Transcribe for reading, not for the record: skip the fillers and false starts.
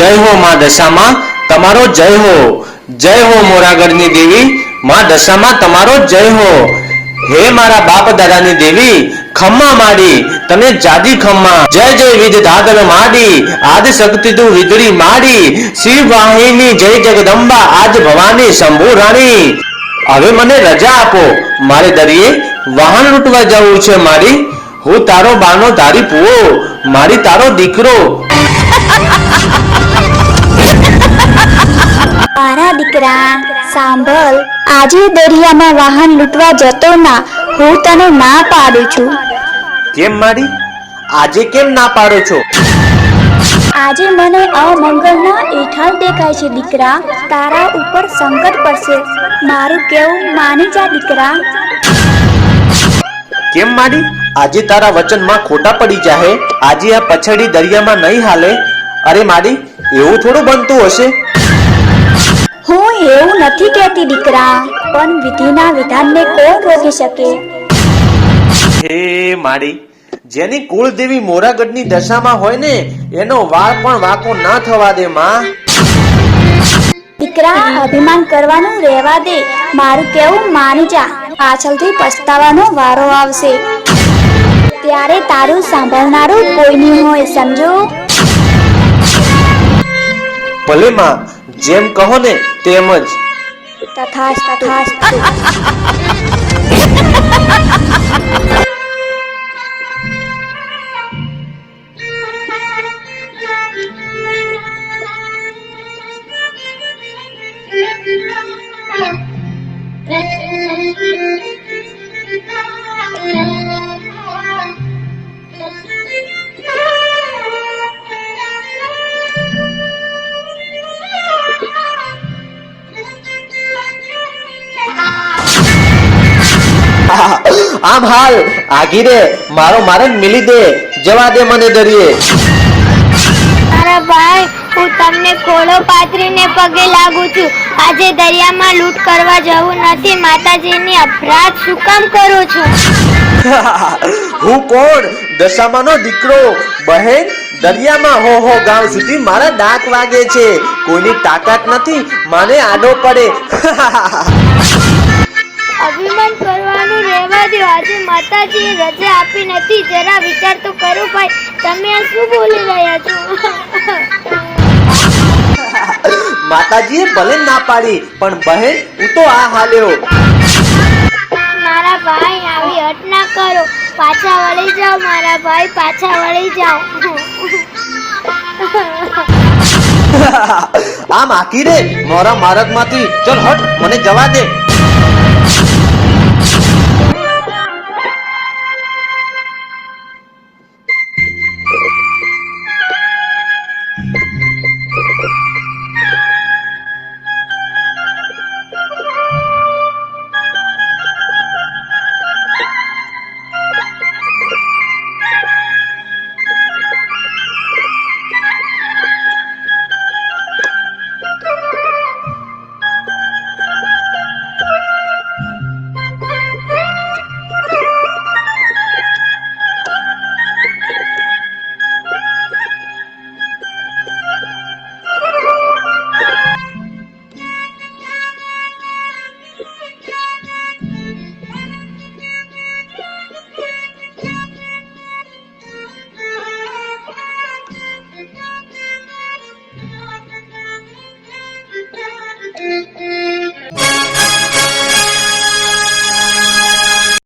जय हो मां दशामा तमारो जय हो मोरागढ़नी देवी मां दशामा तमारो जय हो। हे मारा बाप दादानी देवी खम्मा माड़ी तने जादी खम्मा। जय जय विधधातर माड़ी आदि शक्ति तू विदुरी माड़ी शिव वाहिनी जय जगदंबा आज भवानी शंभु राणी। હવે મને રજા આપો મારે દરિયે વાહન લૂંટવા જવું છે મારી। હું તારો બાનો ધારી પુઓ મારી તારો દીકરો। મારા દીકરા સાંભળ, આજે દરિયામાં વાહન લૂંટવા જતો ના, હું તને ના પાડું છું। કેમ મારી આજે કેમ ના પાડો છો? આજે મને અમંગળના એઠાલ દેખાય છે દીકરા, તારા ઉપર સંકટ પડશે, મારું કેવું માની જા દીકરા। કેમ મારી આજે તારા વચનમાં ખોટા પડી જાહે? આજે આ પછડી દરિયામાં નહીં હાલે? અરે મારી એવું થોડું બનતું હશે? હું એવું નથી કહેતી દીકરા, પણ વિધિના વિધાનને કોણ રોકી શકે? હે મારી જેની કુળદેવી મોરાગઢની દશામાં હોય ને એનો વાળ પણ વાંકો ના થવા દે માં। દીકરા અભિમાન કરવાનું રહેવા દે, મારું કેવું માની જા, પાછળથી પછતાવાનો વારો આવશે, ત્યારે તારું સાંભળનારું કોઈ નહીં હોય, સમજો? ભલે માં જેમ કહો ને તેમ જ। તથાસ્તુ। આમ હાલ આગી રે મારો મારન મિલી દે, જવા દે મને દરિયે। મારા ભાઈ હું તમને ખોળો પાથરીને પગે લાગુ છું, આજે દરિયામાં લૂંટ કરવા જવું નથી, માતાજીની અપરાધ શું કામ કરો છો? હું કોણ? દશામાનો દીકરો। બહેન દરિયામાં હો હો ગાંવ સુધી મારા ડાક વાગે છે, કોઈની તાકાત નથી મને આડો પડે। અભિમાન કરવાનું રહેવા દો, આજે માતાજીએ રજા આપી નથી, જરા વિચાર તો કરો ભાઈ, તમે આ શું બોલી રહ્યા છો? માતાજીએ ભલે ના પાડી પણ બહેન હું તો આ હાલ્યો। મારા ભાઈ આવી હટ ના કરો, પાછા વળી જાઓ મારા ભાઈ, પાછા વળી જાઓ। આમ આકી રે મોરા મારક માંથી, ચલ હટ મને જવા દે।